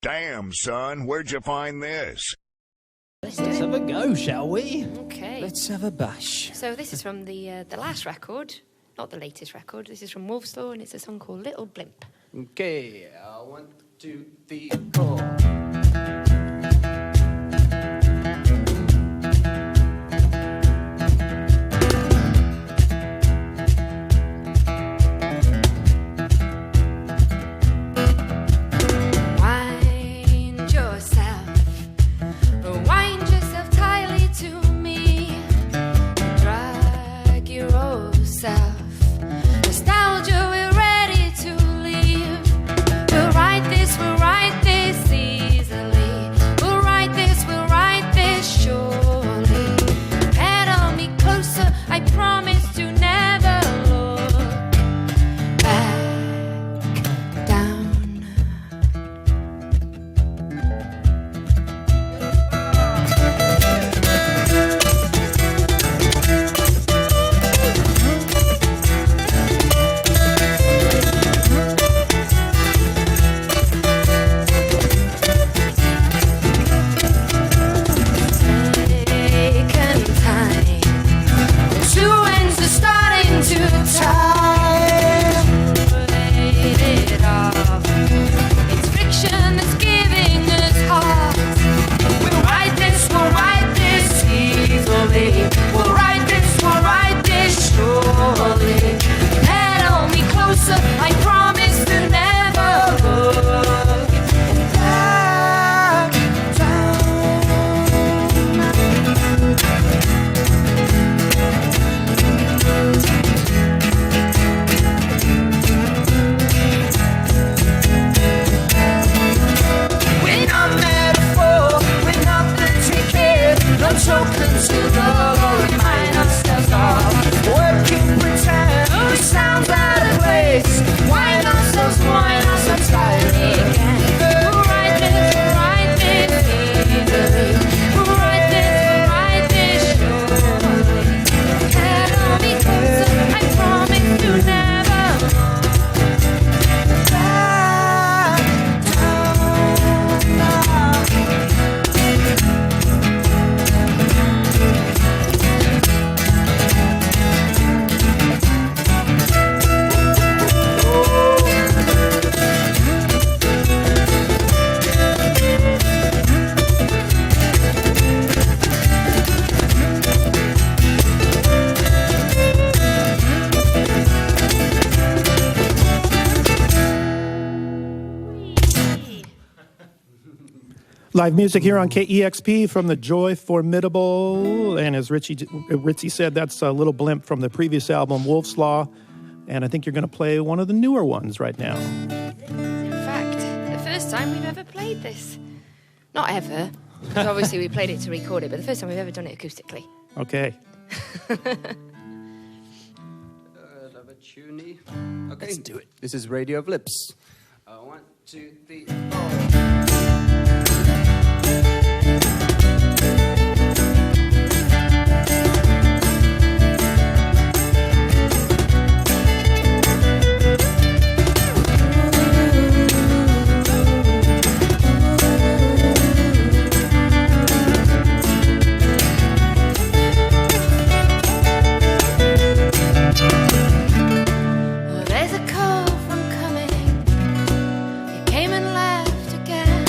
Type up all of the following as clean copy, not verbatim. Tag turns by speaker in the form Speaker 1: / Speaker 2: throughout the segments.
Speaker 1: Damn, son, where'd you find this?
Speaker 2: Let's have a go, shall we?
Speaker 3: Okay.
Speaker 2: Let's have a bash.
Speaker 3: So this is from the last record, not the latest record. This is from Wolf's Law, and it's a song called Little Blimp.
Speaker 2: Okay, 1, 2, 3, 4.
Speaker 3: Wind yourself tightly to me. Drag your old self. Nostalgia, we're ready to leave. We'll write this easily. We'll write this surely. Pedal me closer, I promise to never look back down.
Speaker 4: Live music here on KEXP from the Joy Formidable. And as Ritzy said, that's a Little Blimp from the previous album, Wolf's Law. And I think you're going to play one of the newer ones right now.
Speaker 3: In fact, the first time we've ever played this. Not ever, because obviously we played it to record it, but the first time we've ever done it acoustically.
Speaker 4: Okay.
Speaker 2: Love a tuny. Okay, let's do it. This is Radio of Lips. 1, 2, 3, 4.
Speaker 3: There's a call from coming. You came and left again.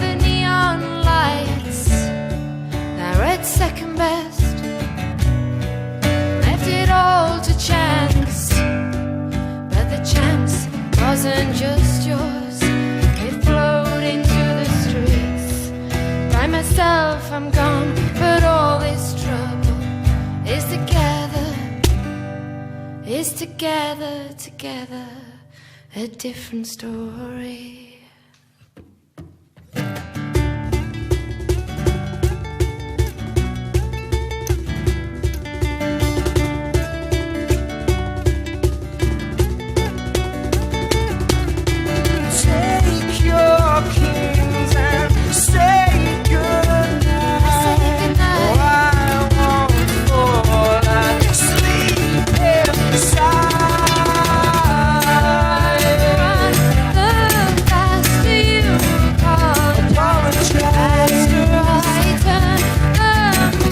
Speaker 3: the neon lights, now red second best. Left it all to chance, but the chance wasn't just yours. It flowed into the streets. By myself I'm gone, but all this trouble is together, a different story.
Speaker 5: Take your kings and say goodnight. Oh, I won't fall asleep inside.
Speaker 3: The faster you apologize, the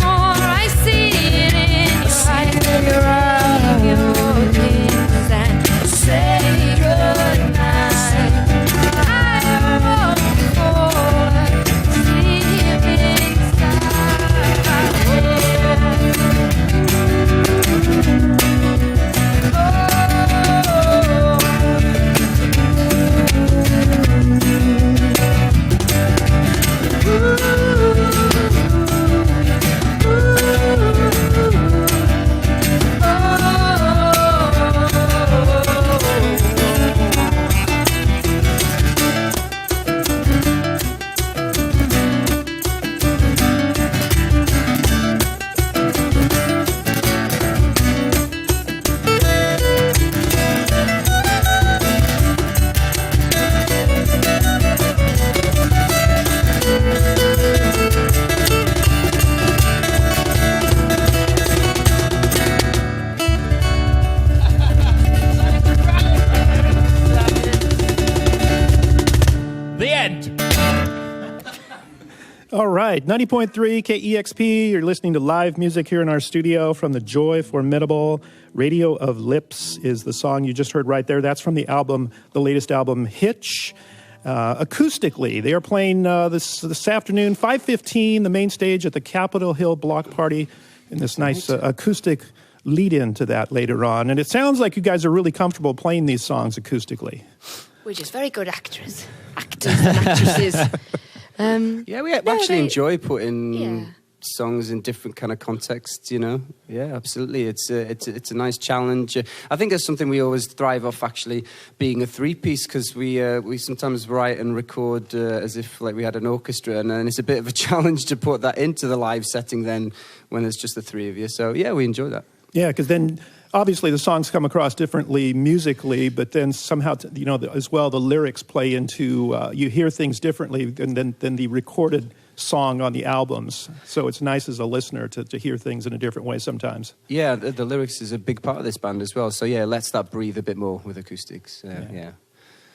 Speaker 3: more I see it in your eyes. Leave your kings and say goodnight. I won't fall asleep
Speaker 6: The end.
Speaker 4: All right, 90.3 KEXP. You're listening to live music here in our studio from the Joy Formidable. Radio of Lips is the song you just heard right there. That's from the album, the latest album, Hitch. Acoustically, they are playing this afternoon, 5:15, the main stage at the Capitol Hill Block Party, in this nice acoustic lead-in to that later on. And it sounds like you guys are really comfortable playing these songs acoustically.
Speaker 3: We're just very good actors and actresses.
Speaker 2: Yeah, we actually enjoy putting
Speaker 3: Yeah.
Speaker 2: songs in different kind of contexts, you know. Yeah, absolutely. It's a nice challenge. I think it's something we always thrive off, actually, being a three-piece, because we sometimes write and record as if like we had an orchestra, and then it's a bit of a challenge to put that into the live setting then when there's just the three of you. So yeah, we enjoy that.
Speaker 4: Yeah, because then obviously the songs come across differently musically, but then somehow, as well, the lyrics play into, you hear things differently than the recorded song on the albums. So it's nice as a listener to hear things in a different way sometimes.
Speaker 2: Yeah, the lyrics is a big part of this band as well. So yeah, lets that breathe a bit more with acoustics. Yeah.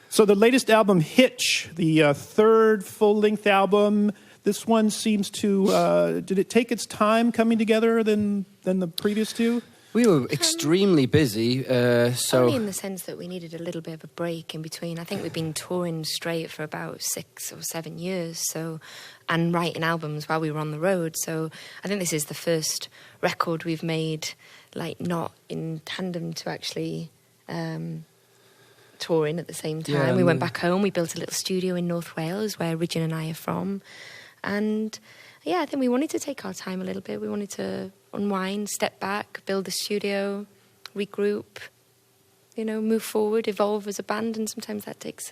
Speaker 4: So the latest album, Hitch, the third full-length album, this one seems to, did it take its time coming together than the previous two?
Speaker 2: We were extremely busy, so...
Speaker 3: Only in the sense that we needed a little bit of a break in between. I think we've been touring straight for about 6 or 7 years, and writing albums while we were on the road. So I think this is the first record we've made, like, not in tandem to actually touring at the same time.
Speaker 2: Yeah,
Speaker 3: we went back home, we built a little studio in North Wales, where Ridgen and I are from. And, yeah, I think we wanted to take our time a little bit. We wanted to unwind, step back, build the studio, regroup, move forward, evolve as a band, and sometimes that takes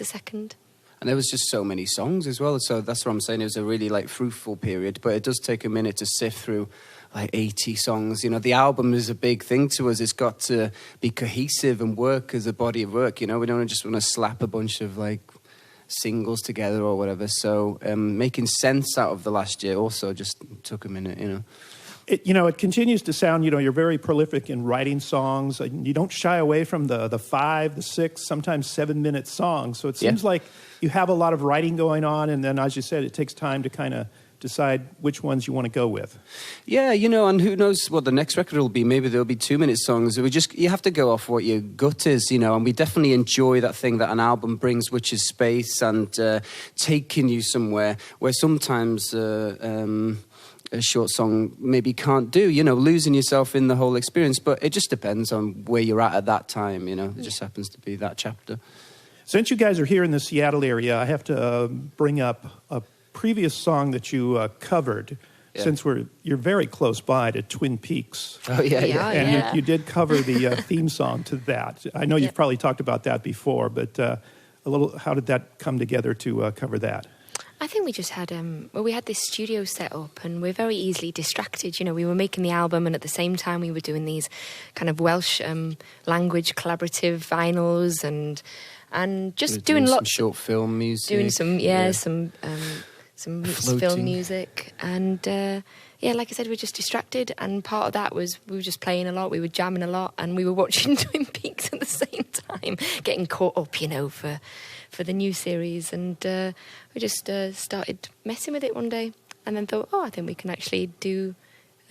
Speaker 3: a second.
Speaker 2: And there was just so many songs as well, so that's what I'm saying. It was a really, fruitful period, but it does take a minute to sift through, 80 songs. The album is a big thing to us. It's got to be cohesive and work as a body of work, We don't just want to slap a bunch of, singles together or whatever. So making sense out of the last year also just took a minute,
Speaker 4: It continues to sound, you're very prolific in writing songs. You don't shy away from the 5, the 6, sometimes 7-minute songs. So it seems like you have a lot of writing going on, and then, as you said, it takes time to kind of decide which ones you want to go with.
Speaker 2: Yeah, and who knows what the next record will be. Maybe there'll be 2-minute songs. You have to go off what your gut is, and we definitely enjoy that thing that an album brings, which is space and taking you somewhere where sometimes a short song maybe can't do, losing yourself in the whole experience. But it just depends on where you're at that time, It just happens to be that chapter.
Speaker 4: Since you guys are here in the Seattle area, I have to bring up a previous song that you covered, since you're very close by to Twin Peaks.
Speaker 2: Oh, yeah.
Speaker 4: And you did cover the theme song to that. I know you've probably talked about that before, but how did that come together to cover that?
Speaker 3: I think we just had, we had this studio set up and we're very easily distracted. We were making the album and at the same time we were doing these kind of Welsh language collaborative vinyls and just doing lots
Speaker 2: of short film music.
Speaker 3: Doing some film music. And like I said, we were just distracted. And part of that was we were just playing a lot, we were jamming a lot, and we were watching Twin Peaks at the same time, getting caught up, for the new series. And we just started messing with it one day and then thought, I think we can actually do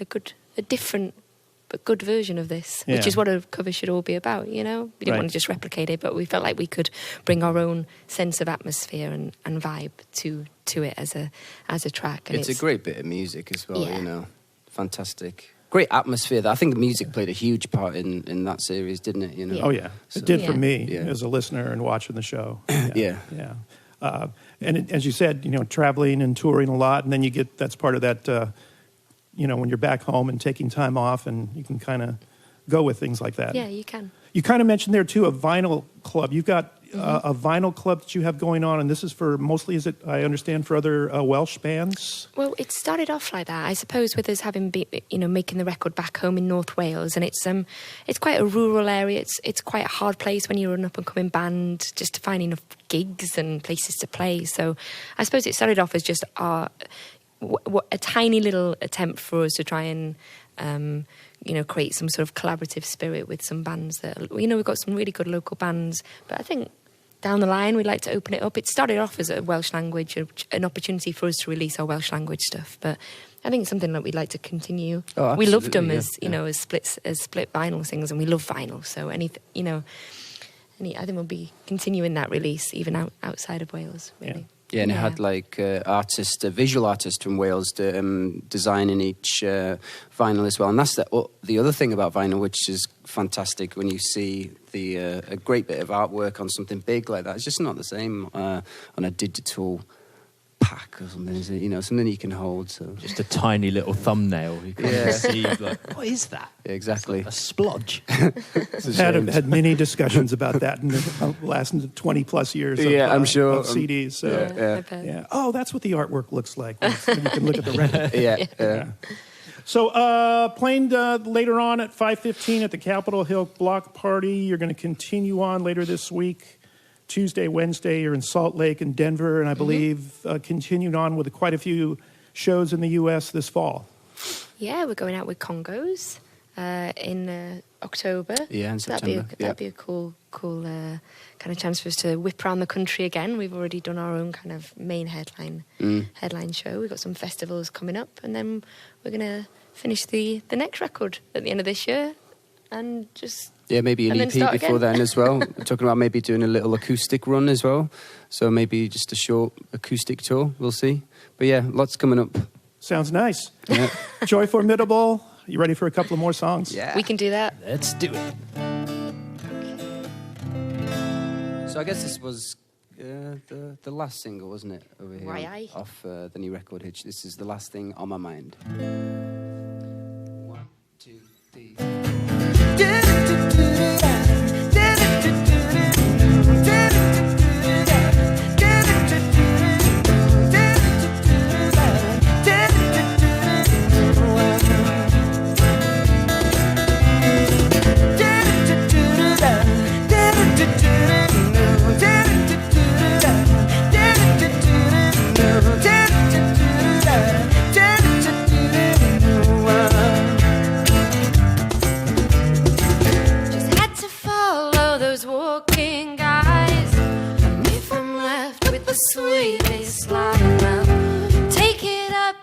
Speaker 3: a different but good version of this, which is what a cover should all be about, We didn't want to just replicate it, but we felt like we could bring our own sense of atmosphere and vibe to it as a track. And
Speaker 2: it's a great bit of music as well, Fantastic. Great atmosphere. I think the music played a huge part in that series, didn't it?
Speaker 4: Oh, yeah. It did for me as a listener and watching the show. Yeah. And as you said, traveling and touring a lot, and then that's part of that, when you're back home and taking time off, and you can kind of go with things like that.
Speaker 3: Yeah, you can.
Speaker 4: You kind of mentioned there, too, a vinyl club. You've got a vinyl club that you have going on, and this is for mostly, I understand, for other Welsh bands?
Speaker 3: Well, it started off like that, I suppose, with us having been, making the record back home in North Wales, and it's quite a rural area. It's quite a hard place when you're an up-and-coming band just to find enough gigs and places to play. So I suppose it started off as just a tiny little attempt for us to try and create some sort of collaborative spirit with some bands that, we've got some really good local bands, but I think down the line we'd like to open it up. It started off as a Welsh language, an opportunity for us to release our Welsh language stuff, but I think it's something that we'd like to continue.
Speaker 2: Oh,
Speaker 3: we loved them as split vinyl things, and we love vinyl, so I think we'll be continuing that release even outside of Wales, really.
Speaker 2: Yeah, and it had visual artist from Wales designing each vinyl as well. And that's the other thing about vinyl, which is fantastic when you see a great bit of artwork on something big like that. It's just not the same on a digital pack or something, is it? Something you can hold. So
Speaker 6: just a tiny little thumbnail. You can see, what is that?
Speaker 2: Yeah, exactly.
Speaker 6: It's like a splodge.
Speaker 4: had many discussions about that in the last 20 plus years.
Speaker 2: I'm sure
Speaker 4: of CDs. So.
Speaker 3: Yeah.
Speaker 4: Oh, that's what the artwork looks like. You can look at the record.
Speaker 2: Yeah.
Speaker 4: So playing later on at 5:15 at the Capitol Hill Block Party. You're going to continue on later this week. Tuesday, Wednesday, you're in Salt Lake and Denver, and I believe continued on with quite a few shows in the U.S. this fall.
Speaker 3: Yeah, we're going out with Congos in October.
Speaker 2: Yeah, in September.
Speaker 3: That'd be a cool kind of chance for us to whip around the country again. We've already done our own kind of main headline show. We've got some festivals coming up, and then we're going to finish the next record at the end of this year, and just...
Speaker 2: Yeah, maybe an EP before then as well. We're talking about maybe doing a little acoustic run as well. So maybe just a short acoustic tour. We'll see. But yeah, lots coming up.
Speaker 4: Sounds nice.
Speaker 2: Yeah.
Speaker 4: Joy Formidable. You ready for a couple of more songs?
Speaker 2: Yeah.
Speaker 3: We can do that.
Speaker 6: Let's do it.
Speaker 2: So I guess this was the last single, wasn't it? Over here.
Speaker 3: Right.
Speaker 2: Off the new record, Hitch. This is The Last Thing on My Mind. 1, 2, 3.
Speaker 3: Sweetest line, take it up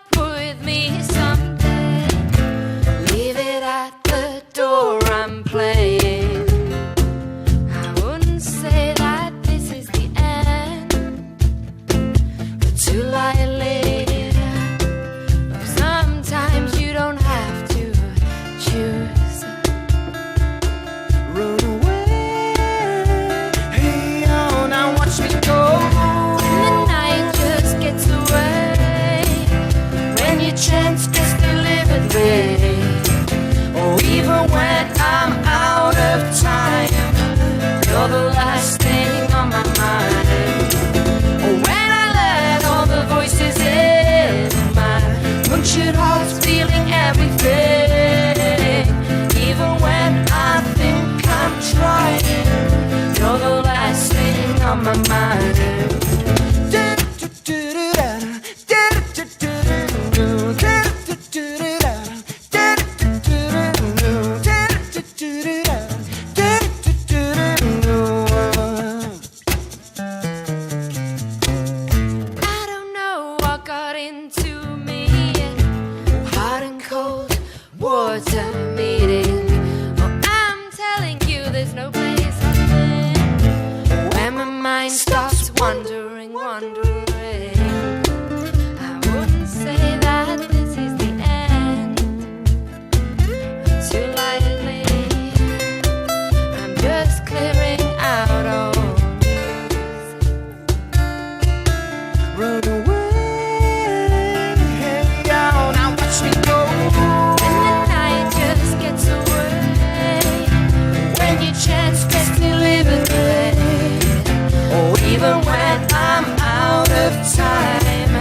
Speaker 5: time.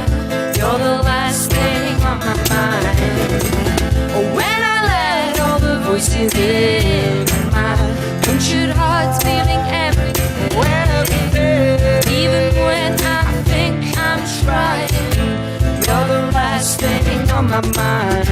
Speaker 5: You're the last thing on my mind. When I let all the voices in my punctured heart's feeling empty. Even when I think I'm trying, you're the last thing on my mind.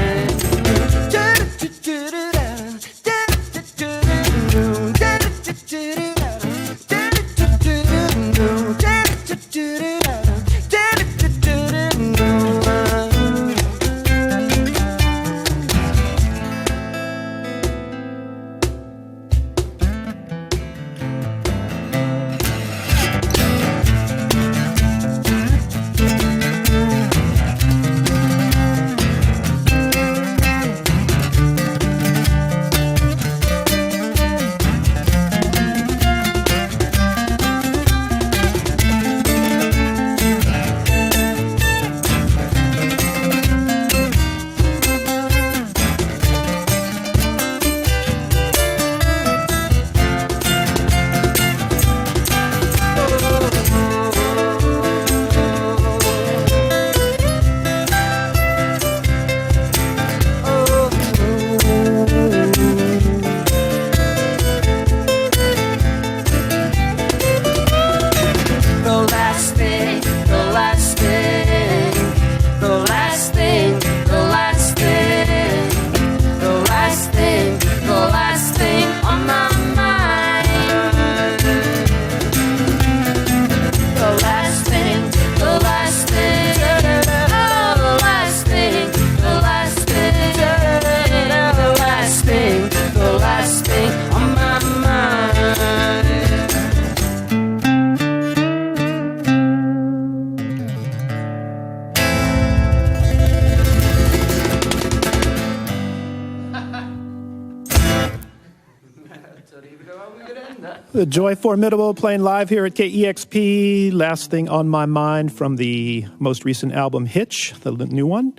Speaker 4: The Joy Formidable playing live here at KEXP. Last thing on my mind from the most recent album, Hitch, the new one.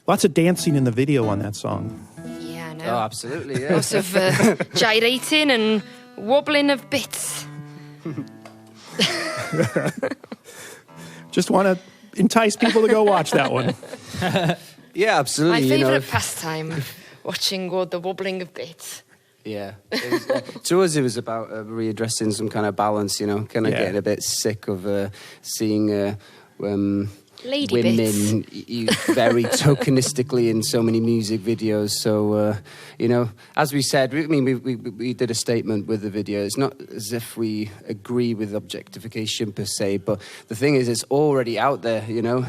Speaker 4: Lots of dancing in the video on that song.
Speaker 3: Yeah, I know.
Speaker 2: Oh, absolutely, yeah.
Speaker 3: Lots of gyrating and wobbling of bits.
Speaker 4: Just want to entice people to go watch that one.
Speaker 2: Yeah, absolutely.
Speaker 3: My
Speaker 2: you know,
Speaker 3: favourite pastime, watching the wobbling of bits.
Speaker 2: Yeah. To us, it was about readdressing some kind of balance, you know, kind of getting a bit sick of seeing
Speaker 3: Lady
Speaker 2: women
Speaker 3: bits.
Speaker 2: very tokenistically in so many music videos. So, you know, as we said, we did a statement with the video. It's not as if we agree with objectification per se, but the thing is, it's already out there, you know,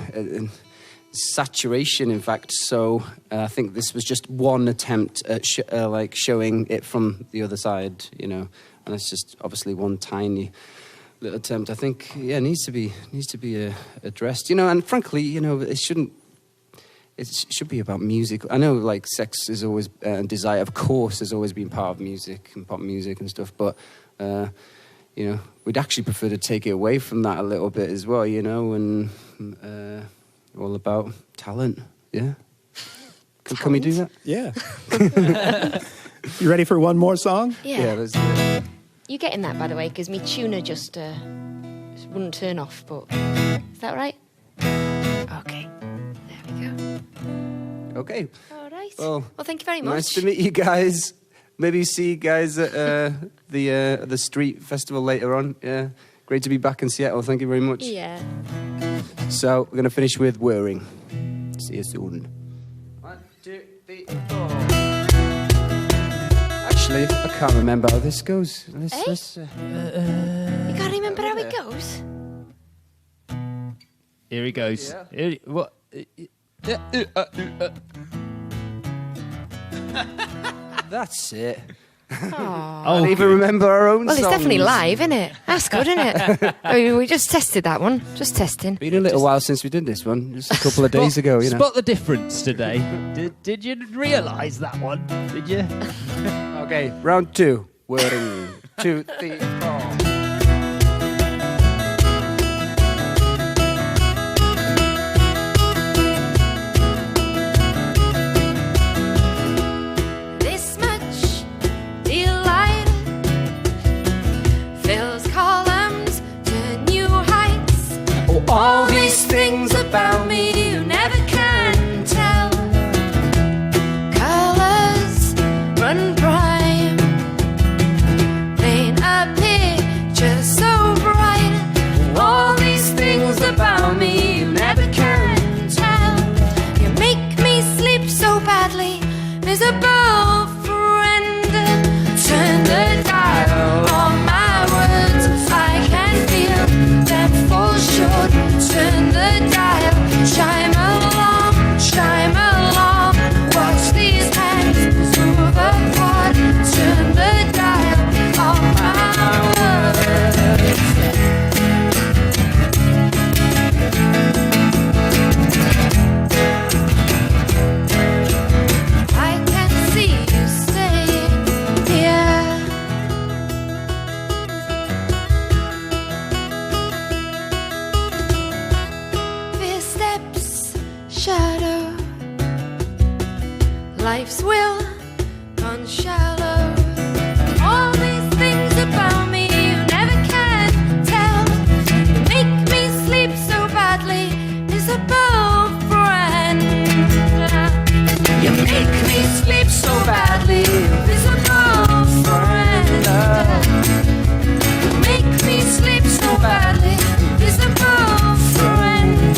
Speaker 2: saturation, in fact. So I think this was just one attempt at showing it from the other side, you know, and it's just obviously one tiny little attempt. I think, yeah, needs to be addressed, you know. And frankly, you know, it should be about music. I know, like, sex is always desire, of course, has always been part of music and pop music and stuff, but you know, we'd actually prefer to take it away from that a little bit as well, you know, and all about talent. Yeah. Can we do that?
Speaker 4: Yeah. You ready for one more song?
Speaker 3: Yeah.
Speaker 2: Let's do it.
Speaker 3: You getting that, by the way? Because me tuner just wouldn't turn off, but is that right? Okay. There we go.
Speaker 2: Okay.
Speaker 3: All right.
Speaker 2: Well,
Speaker 3: Thank you very much.
Speaker 2: Nice to meet you guys. Maybe see you guys at the street festival later on. Yeah. Great to be back in Seattle. Thank you very much.
Speaker 3: Yeah.
Speaker 2: So we're going to finish with Whirring. See you soon. 1, 2, 3, 4. Actually, I can't remember how this goes.
Speaker 3: You can't remember how it goes?
Speaker 6: Here he goes.
Speaker 2: Yeah.
Speaker 6: What?
Speaker 2: That's it.
Speaker 3: Aww.
Speaker 2: I don't even remember our own
Speaker 3: Well, it's
Speaker 2: songs.
Speaker 3: definitely live, isn't it? That's good, isn't it? I mean, we just tested that one. Just testing.
Speaker 2: Been a little while since we did this one. Just a couple of days ago, you know.
Speaker 6: Spot the difference today. Did you realise that one? Did you?
Speaker 2: Okay, round 2. Whirring. 2, 3, 4.
Speaker 3: This much delight fills columns to new heights.
Speaker 5: All these things life's will gone shallow. All these things about me you never can tell. You make me sleep so badly, is above friend. You make me sleep so badly, is above friend. You make me sleep so badly, is above friend.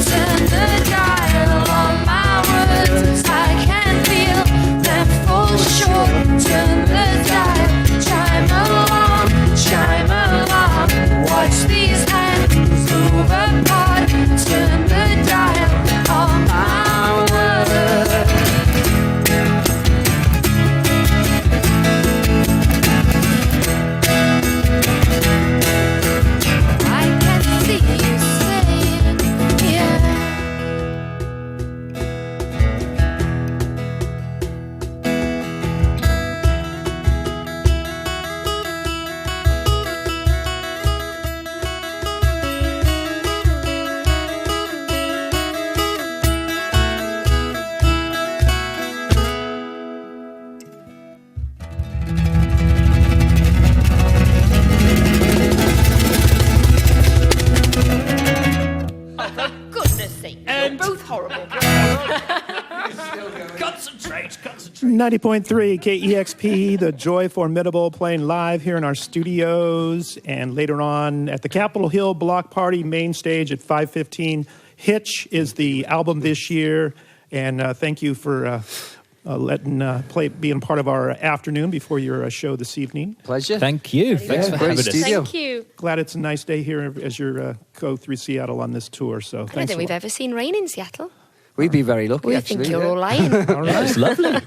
Speaker 5: Turn the dial on my words, I can feel them fall short. Turn the dial, chime along, watch these hands move apart. Turn the dial on my words. I can see you staying here. Goodness sake, you're both horrible.
Speaker 6: Concentrate.
Speaker 4: 90.3 KEXP, the Joy Formidable, playing live here in our studios, and later on at the Capitol Hill Block Party main stage at 5:15. Hitch is the album this year, and thank you for being part of our afternoon before your show this evening.
Speaker 2: Pleasure.
Speaker 6: Thank you. Thanks for having us.
Speaker 2: studio.
Speaker 3: Thank you.
Speaker 4: Glad it's a nice day here as you go through Seattle on this tour. So
Speaker 3: I don't
Speaker 4: thanks.
Speaker 3: think we've ever seen rain in Seattle.
Speaker 2: We'd be very lucky,
Speaker 3: We
Speaker 2: actually.
Speaker 3: think you're
Speaker 2: yeah.
Speaker 3: all lying.
Speaker 6: That's lovely.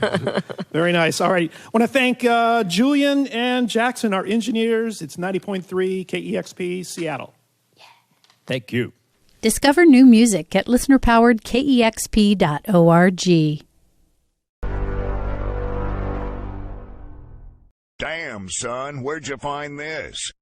Speaker 4: Very nice. All right. I want to thank Julian and Jackson, our engineers. It's 90.3 KEXP, Seattle.
Speaker 6: Thank you.
Speaker 7: Discover new music at listenerpoweredkexp.org.
Speaker 1: Damn, son, where'd you find this?